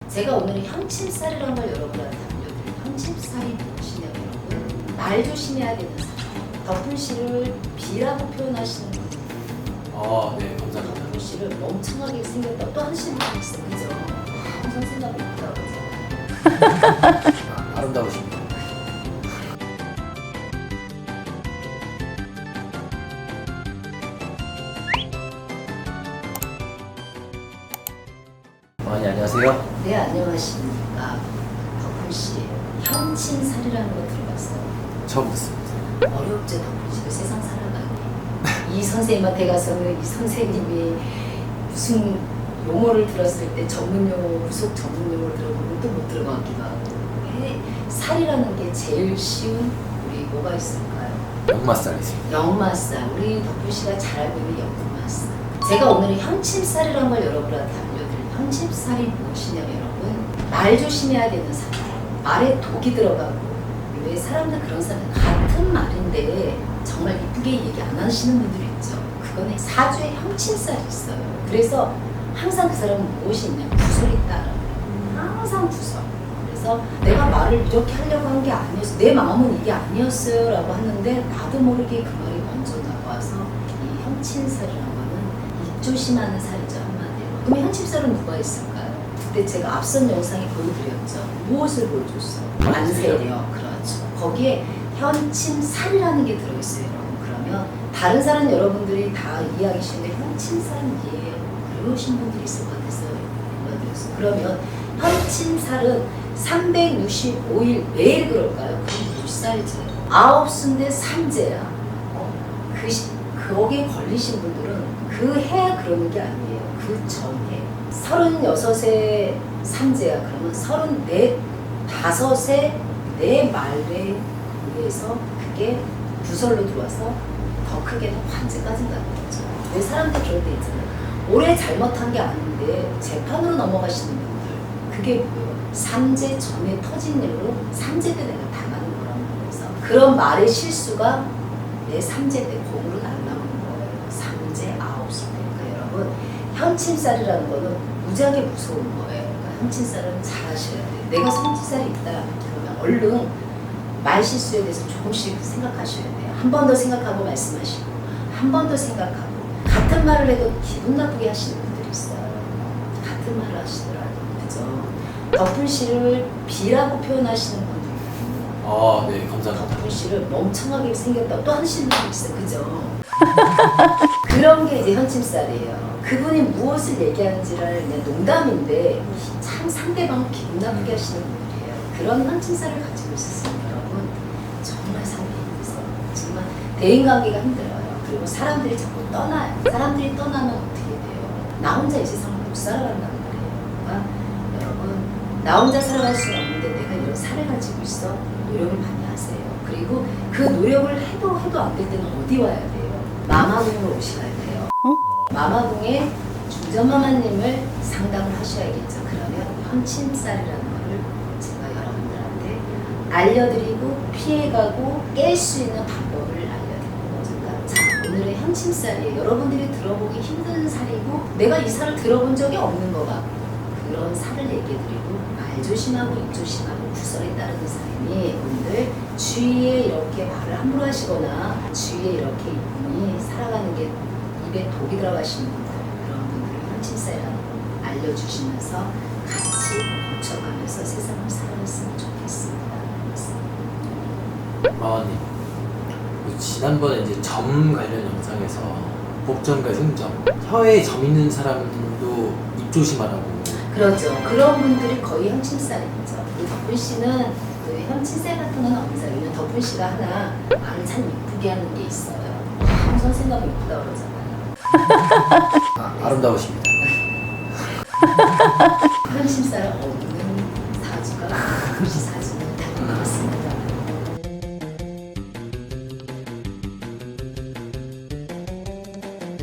제가 오늘은 형침살이라는 걸 여러분한테 알려드릴 형침살이 무엇이냐면 여러분 말 조심해야 되는 사람 덕분 씨를 비라고 표현하시는 분 네, 감사합니다. 덕분 씨를 멍청하게 생겼다 또 하시는 분 있어 그죠? 항상 생각이 있더라고요. 아름다우십니다. 네, 안녕하세요. 네 안녕하십니까 덕분 씨 형침살이라는 거 들어봤어요? 처음 듣습니다. 어렵죠 덕분 씨도 세상 살아가기 이 선생님한테 가서는 이 선생님이 무슨 용어를 들었을 때 전문 용어 후속 전문 용어를 들어보면 또 못 들어가기도 하고 살이라는 게 제일 쉬운 우리 뭐가 있을까요? 역마살 있습니다. 역마살 우리 덕분 씨가 잘 알고 있는 역마살 제가 오늘은 형침살이라는 걸 여러분한테 알려드릴 형침살이 무엇이냐면 여러분 말 조심해야 되는 사람 말에 독이 들어가고 왜 사람들 그런 사람들 같은 말인데 정말 이쁘게 얘기 안 하시는 분들이 있죠. 그거는 사주에 형침살이 있어요. 그래서 항상 그 사람은 무엇이 있냐 구설이 따라 항상 구설. 그래서 내가 말을 이렇게 하려고 한 게 아니었어 내 마음은 이게 아니었어요 라고 하는데 나도 모르게 그 말이 먼저 나와서 이 형침살이라는 거는 입 조심하는 살이죠 한마디로. 그럼 형침살은 누가 있을까요? 그때 제가 앞선 영상에 보여드렸죠. 무엇을 보여줬어? 만세력. 그렇죠. 거기에 형침살이라는 게 들어있어요 여러분. 그러면 다른 살은 여러분들이 다 이해하기 쉬운데 형침살은 이해해요. 그러신 분들이 있을 것 같아서 불러드렸어요. 그러면 형침살은 365일 매일 그럴까요? 그럼 몇 살이죠? 9수인데 삼재야. 거기에 걸리신 분들은 그 해 그러는 게 아니에요. 그 전에 36세 삼재야. 그러면 34, 5세 내 말에 의해서 그게 구설로 들어와서 더 크게 더 관제까지 가는 거죠. 왜 사람들 그럴 때 있잖아요. 오래 잘못한 게 아닌데 재판으로 넘어가시는 분들 그게 뭐예요? 삼재 전에 터진 일로 삼재 때 내가 당하는 거라는 거에서 그런 말의 실수가 내 삼재 때 공으로 날라오는 거예요. 삼재 9수 그러니까 여러분 형침살이라는 거는 무지하게 무서운 거예요. 그러니까 형침살은 잘 하셔야 돼요. 내가 형침살이 있다 그러면 얼른 말 실수에 대해서 조금씩 생각하셔야 돼요. 한 번 더 생각하고 말씀하시고 한 번 더 생각하고 같은 말을 해도 기분 나쁘게 하시는 분들이 있어요. 같은 말을 하시더라도 그죠? 덕분 씨를 비라고 표현하시는 분들이 있거든요. 네, 감사합니다. 덕분 씨를 멍청하게 생겼다 또 하시는 분이 있어요. 그죠? 그런 게 이제 형침살이에요. 그분이 무엇을 얘기하는지를 그냥 농담인데 참 상대방을 기분 나쁘게 하시는 분들이에요. 그런 형침살을 가지고 있었어요. 여러분 정말 살기 힘들어요. 정말 대인관계가 힘들어요. 그리고 사람들이 자꾸 떠나요. 사람들이 떠나면 어떻게 돼요? 나 혼자 이 세상을 못 살아간단 말이에요. 그러니까 여러분 나 혼자 살아갈 수는 없는데 내가 이런 살을 가지고 있어. 노력을 많이 하세요. 그리고 그 노력을 해도 안 될 때는 어디 와야 돼요? 마마궁으로 오셔야 돼요. 마마궁에 중전마마님을 상담을 하셔야겠죠. 그러면 형침살이라는 거를 제가 여러분들한테 알려드리고 피해가고 깰 수 있는 방법을 알려드리는 거죠. 자, 오늘의 형침살이에요. 여러분들이 들어보기 힘든 살이고 내가 이 살을 들어본 적이 없는 거 같고 그런 살을 얘기해드리고 말 조심하고 입 조심하고 구설에 따르는 사람이 오늘 주위에 이렇게 말을 함부로 하시거나 주위에 이렇게 이분이 살아가는 게 입에 독이 들어가시는 분들 그런 분들을 형침살이라는 걸 알려주시면서 같이 고쳐가면서 세상을 살아갔으면 좋겠습니다. 마마님, 지난번에 이제 점 관련 영상에서 복점과 흉점, 혀에 점 있는 사람도 입 조심하라고. 그렇죠. 그런 분들이 거의 형침살이죠. 우리 덕분 씨는 그 형침살 같은 건 없어요. 왜냐면 덕분 씨가 하나 말을 참 이쁘게 하는 게 있어요. 항상 생각이 이쁘다 그러잖아요. 아름다우십니다. 형침살 없는 사주가 덕분 씨 사주.